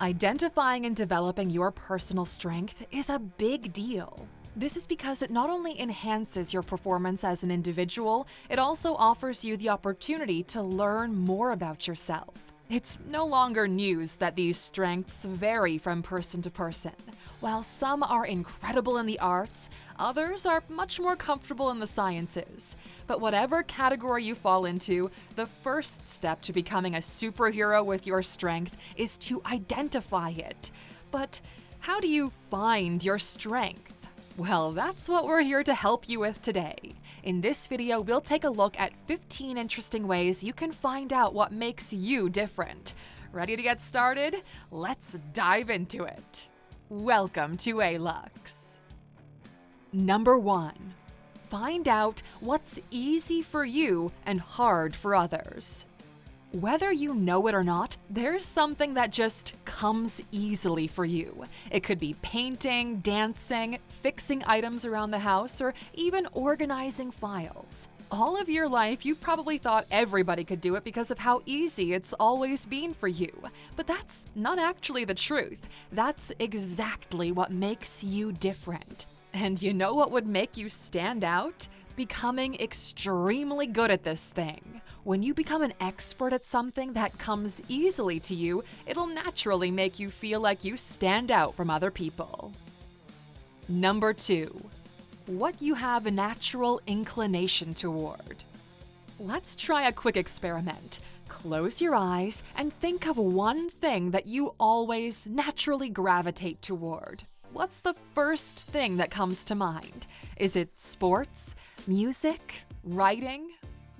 Identifying and developing your personal strength is a big deal. This is because it not only enhances your performance as an individual, it also offers you the opportunity to learn more about yourself. It's no longer news that these strengths vary from person to person. While some are incredible in the arts, others are much more comfortable in the sciences. But whatever category you fall into, the first step to becoming a superhero with your strength is to identify it. But how do you find your strength? Well, that's what we're here to help you with today. In this video, we'll take a look at 15 interesting ways you can find out what makes you different. Ready to get started? Let's dive into it. Welcome to Alux. Number 1. Find out what's easy for you and hard for others. Whether you know it or not, there's something that just comes easily for you. It could be painting, dancing, fixing items around the house, or even organizing files. All of your life, you've probably thought everybody could do it because of how easy it's always been for you. But that's not actually the truth. That's exactly what makes you different. And you know what would make you stand out? Becoming extremely good at this thing. When you become an expert at something that comes easily to you, it'll naturally make you feel like you stand out from other people. Number 2. What you have a natural inclination toward. Let's try a quick experiment. Close your eyes and think of one thing that you always naturally gravitate toward. What's the first thing that comes to mind? Is it sports, music, writing?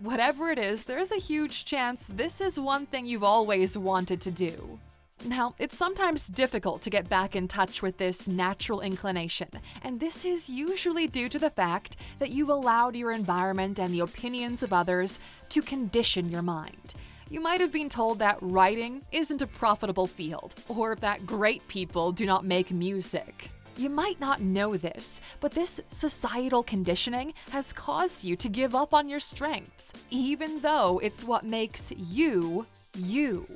Whatever it is, there's a huge chance this is one thing you've always wanted to do. Now, it's sometimes difficult to get back in touch with this natural inclination, and this is usually due to the fact that you've allowed your environment and the opinions of others to condition your mind. You might have been told that writing isn't a profitable field, or that great people do not make music. You might not know this, but this societal conditioning has caused you to give up on your strengths, even though it's what makes you, you.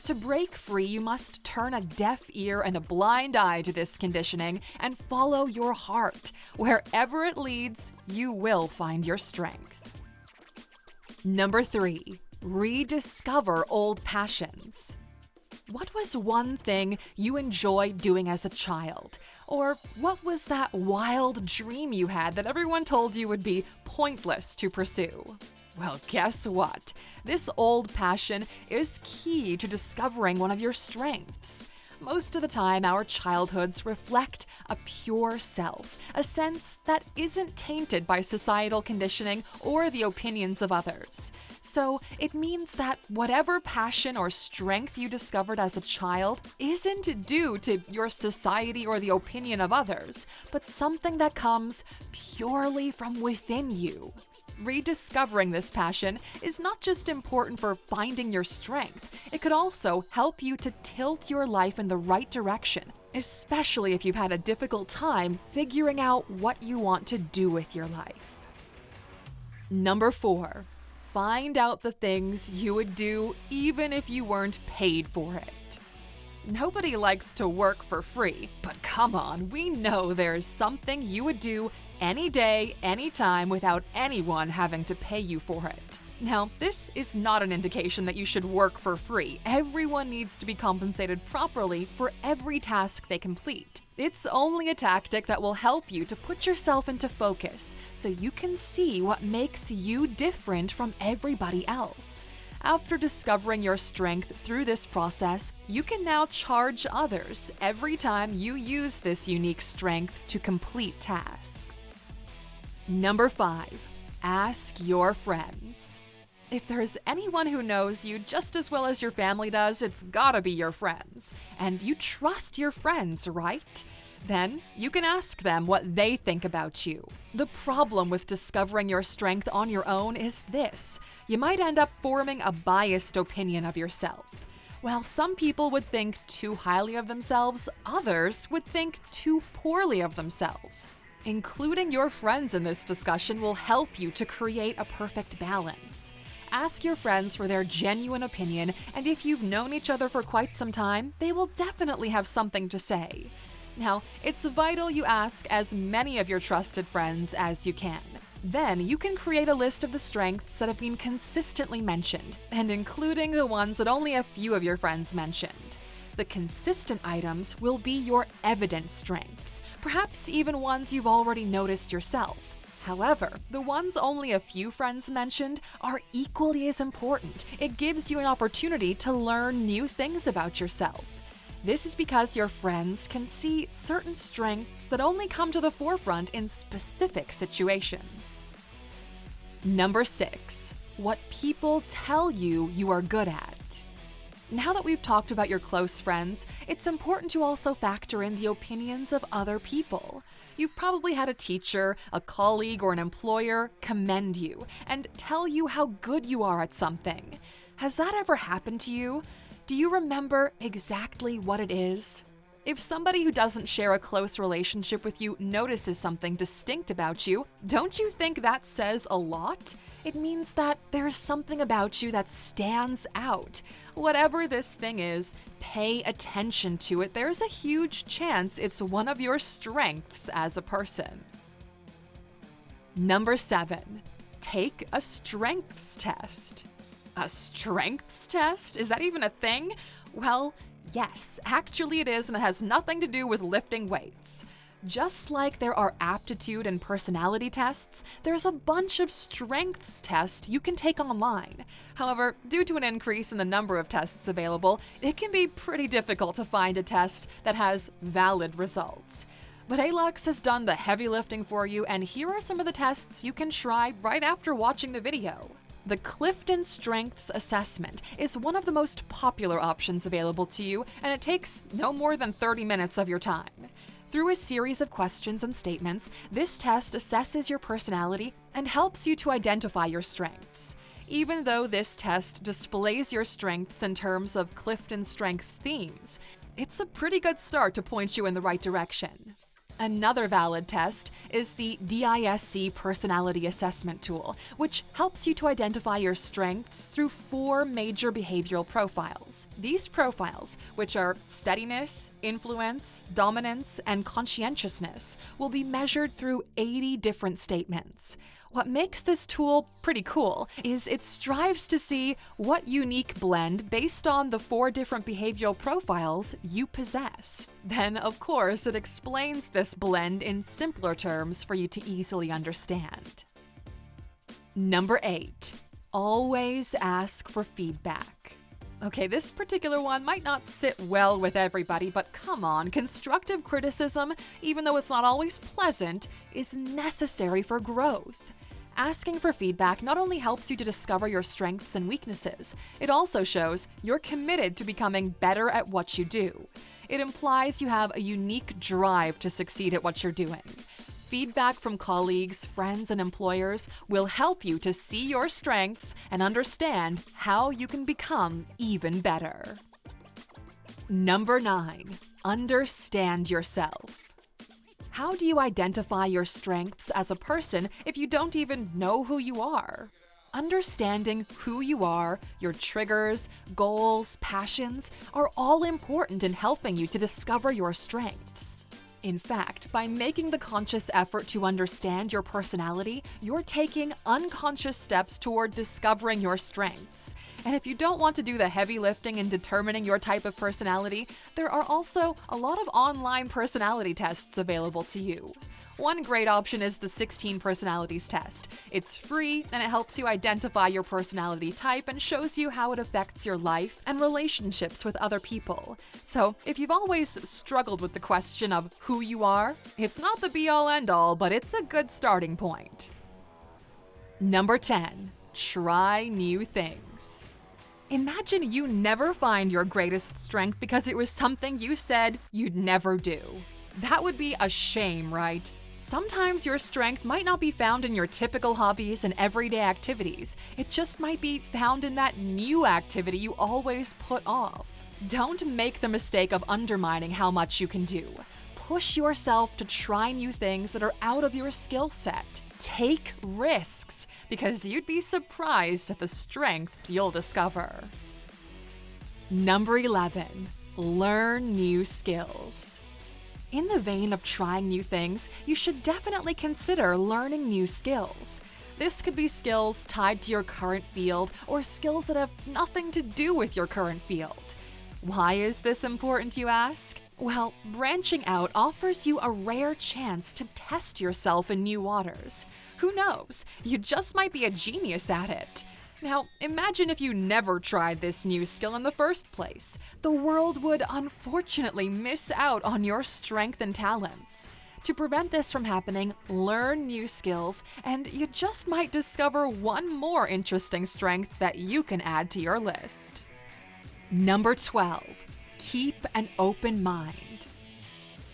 To break free, you must turn a deaf ear and a blind eye to this conditioning and follow your heart. Wherever it leads, you will find your strength. Number 3. Rediscover old passions. What was one thing you enjoyed doing as a child? Or what was that wild dream you had that everyone told you would be pointless to pursue? Well, guess what? This old passion is key to discovering one of your strengths. Most of the time, our childhoods reflect a pure self, a sense that isn't tainted by societal conditioning or the opinions of others. So it means that whatever passion or strength you discovered as a child isn't due to your society or the opinion of others, but something that comes purely from within you. Rediscovering this passion is not just important for finding your strength, it could also help you to tilt your life in the right direction, especially if you've had a difficult time figuring out what you want to do with your life. Number 4. Find out the things you would do even if you weren't paid for it. Nobody likes to work for free, but come on, we know there's something you would do any day, anytime, without anyone having to pay you for it. Now, this is not an indication that you should work for free. Everyone needs to be compensated properly for every task they complete. It's only a tactic that will help you to put yourself into focus so you can see what makes you different from everybody else. After discovering your strength through this process, you can now charge others every time you use this unique strength to complete tasks. Number 5. Ask your friends. If there's anyone who knows you just as well as your family does, it's gotta be your friends. And you trust your friends, right? Then you can ask them what they think about you. The problem with discovering your strength on your own is this: you might end up forming a biased opinion of yourself. While some people would think too highly of themselves, others would think too poorly of themselves. Including your friends in this discussion will help you to create a perfect balance. Ask your friends for their genuine opinion, and if you've known each other for quite some time, they will definitely have something to say. Now, it's vital you ask as many of your trusted friends as you can. Then you can create a list of the strengths that have been consistently mentioned, and including the ones that only a few of your friends mentioned. The consistent items will be your evident strengths, perhaps even ones you've already noticed yourself. However, the ones only a few friends mentioned are equally as important. It gives you an opportunity to learn new things about yourself. This is because your friends can see certain strengths that only come to the forefront in specific situations. Number 6. What people tell you you are good at. Now that we've talked about your close friends, it's important to also factor in the opinions of other people. You've probably had a teacher, a colleague, or an employer commend you and tell you how good you are at something. Has that ever happened to you? Do you remember exactly what it is? If somebody who doesn't share a close relationship with you notices something distinct about you, don't you think that says a lot? It means that there's something about you that stands out. Whatever this thing is, pay attention to it. There's a huge chance it's one of your strengths as a person. Number 7. Take a strengths test. A strengths test? Is that even a thing? Well, yes, actually it is, and it has nothing to do with lifting weights. Just like there are aptitude and personality tests, there's a bunch of strengths tests you can take online. However, due to an increase in the number of tests available, it can be pretty difficult to find a test that has valid results. But Alux has done the heavy lifting for you, and here are some of the tests you can try right after watching the video. The Clifton Strengths Assessment is one of the most popular options available to you, and it takes no more than 30 minutes of your time. Through a series of questions and statements, this test assesses your personality and helps you to identify your strengths. Even though this test displays your strengths in terms of Clifton Strengths themes, it's a pretty good start to point you in the right direction. Another valid test is the DISC Personality Assessment Tool, which helps you to identify your strengths through 4 major behavioral profiles. These profiles, which are steadiness, influence, dominance, and conscientiousness, will be measured through 80 different statements. What makes this tool pretty cool is it strives to see what unique blend based on the 4 different behavioral profiles you possess. Then, of course, it explains this blend in simpler terms for you to easily understand. Number 8. Always ask for feedback. Okay, this particular one might not sit well with everybody, but come on, constructive criticism, even though it's not always pleasant, is necessary for growth. Asking for feedback not only helps you to discover your strengths and weaknesses, it also shows you're committed to becoming better at what you do. It implies you have a unique drive to succeed at what you're doing. Feedback from colleagues, friends, and employers will help you to see your strengths and understand how you can become even better. Number 9. Understand yourself. How do you identify your strengths as a person if you don't even know who you are? Understanding who you are, your triggers, goals, passions are all important in helping you to discover your strengths. In fact, by making the conscious effort to understand your personality, you're taking unconscious steps toward discovering your strengths. And if you don't want to do the heavy lifting in determining your type of personality, there are also a lot of online personality tests available to you. One great option is the 16 Personalities test. It's free and it helps you identify your personality type and shows you how it affects your life and relationships with other people. So, if you've always struggled with the question of who you are, it's not the be-all end-all, but it's a good starting point. Number 10. Try new things. Imagine you never find your greatest strength because it was something you said you'd never do. That would be a shame, right? Sometimes your strength might not be found in your typical hobbies and everyday activities. It just might be found in that new activity you always put off. Don't make the mistake of undermining how much you can do. Push yourself to try new things that are out of your skill set. Take risks, because you'd be surprised at the strengths you'll discover. Number 11, learn new skills. In the vein of trying new things, you should definitely consider learning new skills. This could be skills tied to your current field or skills that have nothing to do with your current field. Why is this important, you ask? Well, branching out offers you a rare chance to test yourself in new waters. Who knows? You just might be a genius at it. Now, imagine if you never tried this new skill in the first place. The world would unfortunately miss out on your strength and talents. To prevent this from happening, learn new skills, and you just might discover one more interesting strength that you can add to your list. Number 12, keep an open mind.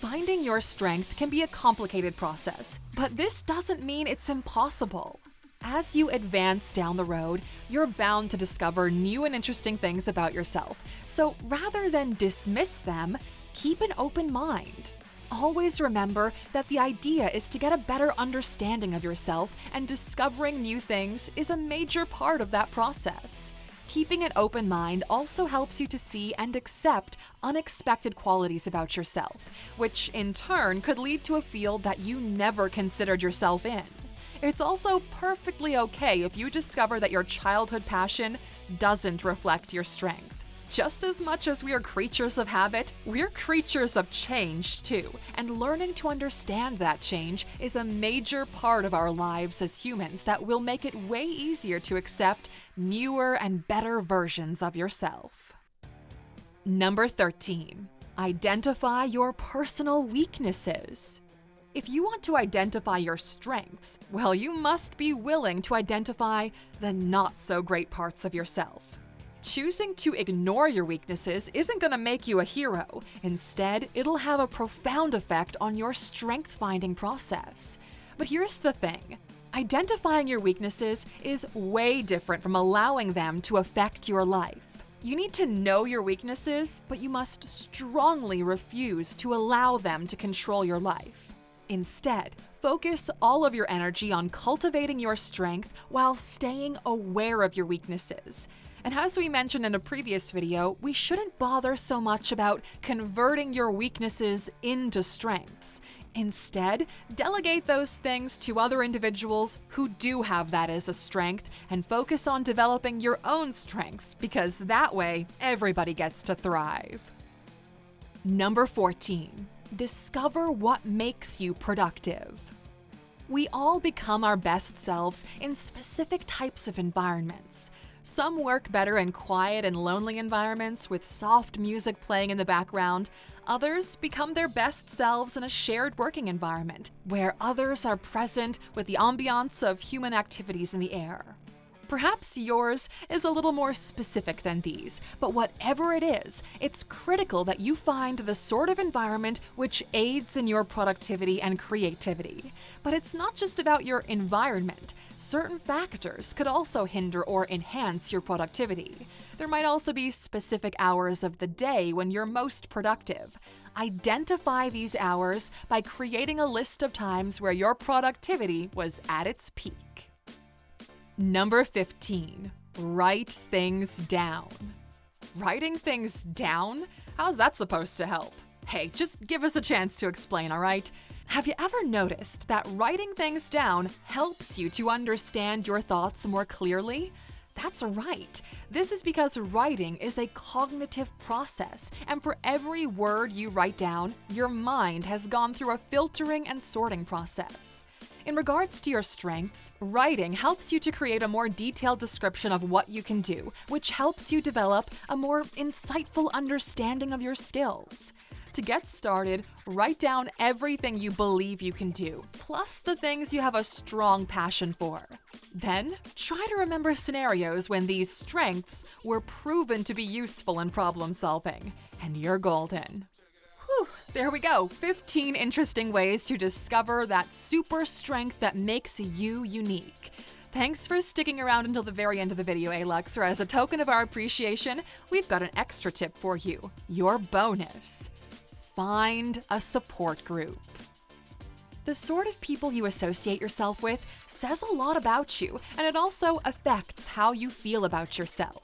Finding your strength can be a complicated process, but this doesn't mean it's impossible. As you advance down the road, you're bound to discover new and interesting things about yourself. So rather than dismiss them, keep an open mind. Always remember that the idea is to get a better understanding of yourself, and discovering new things is a major part of that process. Keeping an open mind also helps you to see and accept unexpected qualities about yourself, which in turn could lead to a field that you never considered yourself in. It's also perfectly okay if you discover that your childhood passion doesn't reflect your strength. Just as much as we are creatures of habit, we're creatures of change too, and learning to understand that change is a major part of our lives as humans that will make it way easier to accept newer and better versions of yourself. Number 13, identify your personal weaknesses. If you want to identify your strengths, well, you must be willing to identify the not-so-great parts of yourself. Choosing to ignore your weaknesses isn't going to make you a hero. Instead, it'll have a profound effect on your strength-finding process. But here's the thing. Identifying your weaknesses is way different from allowing them to affect your life. You need to know your weaknesses, but you must strongly refuse to allow them to control your life. Instead, focus all of your energy on cultivating your strength while staying aware of your weaknesses. And as we mentioned in a previous video, we shouldn't bother so much about converting your weaknesses into strengths. Instead, delegate those things to other individuals who do have that as a strength, and focus on developing your own strengths, because that way, everybody gets to thrive. Number 14. Discover what makes you productive. We all become our best selves in specific types of environments. Some work better in quiet and lonely environments with soft music playing in the background. Others become their best selves in a shared working environment, where others are present with the ambiance of human activities in the air. Perhaps yours is a little more specific than these, but whatever it is, it's critical that you find the sort of environment which aids in your productivity and creativity. But it's not just about your environment. Certain factors could also hinder or enhance your productivity. There might also be specific hours of the day when you're most productive. Identify these hours by creating a list of times where your productivity was at its peak. Number 15, write things down. Writing things down? How's that supposed to help? Hey, just give us a chance to explain, all right? Have you ever noticed that writing things down helps you to understand your thoughts more clearly? That's right. This is because writing is a cognitive process, and for every word you write down, your mind has gone through a filtering and sorting process. In regards to your strengths, writing helps you to create a more detailed description of what you can do, which helps you develop a more insightful understanding of your skills. To get started, write down everything you believe you can do, plus the things you have a strong passion for. Then, try to remember scenarios when these strengths were proven to be useful in problem solving, and you're golden. Whew, there we go. 15 interesting ways to discover that super strength that makes you unique. Thanks for sticking around until the very end of the video, Alux, or as a token of our appreciation, we've got an extra tip for you, your bonus. Find a support group. The sort of people you associate yourself with says a lot about you, and it also affects how you feel about yourself.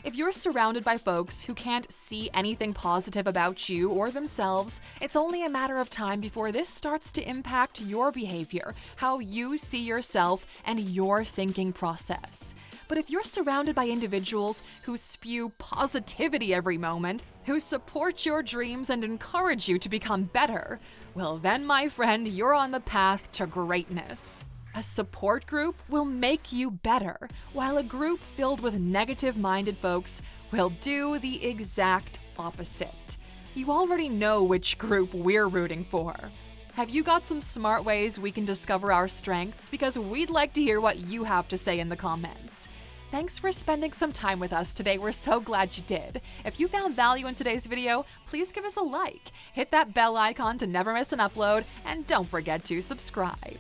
If you're surrounded by folks who can't see anything positive about you or themselves, it's only a matter of time before this starts to impact your behavior, how you see yourself, and your thinking process. But if you're surrounded by individuals who spew positivity every moment, who support your dreams and encourage you to become better, well then, my friend, you're on the path to greatness. A support group will make you better, while a group filled with negative-minded folks will do the exact opposite. You already know which group we're rooting for. Have you got some smart ways we can discover our strengths? Because we'd like to hear what you have to say in the comments. Thanks for spending some time with us today. We're so glad you did. If you found value in today's video, please give us a like, hit that bell icon to never miss an upload, and don't forget to subscribe.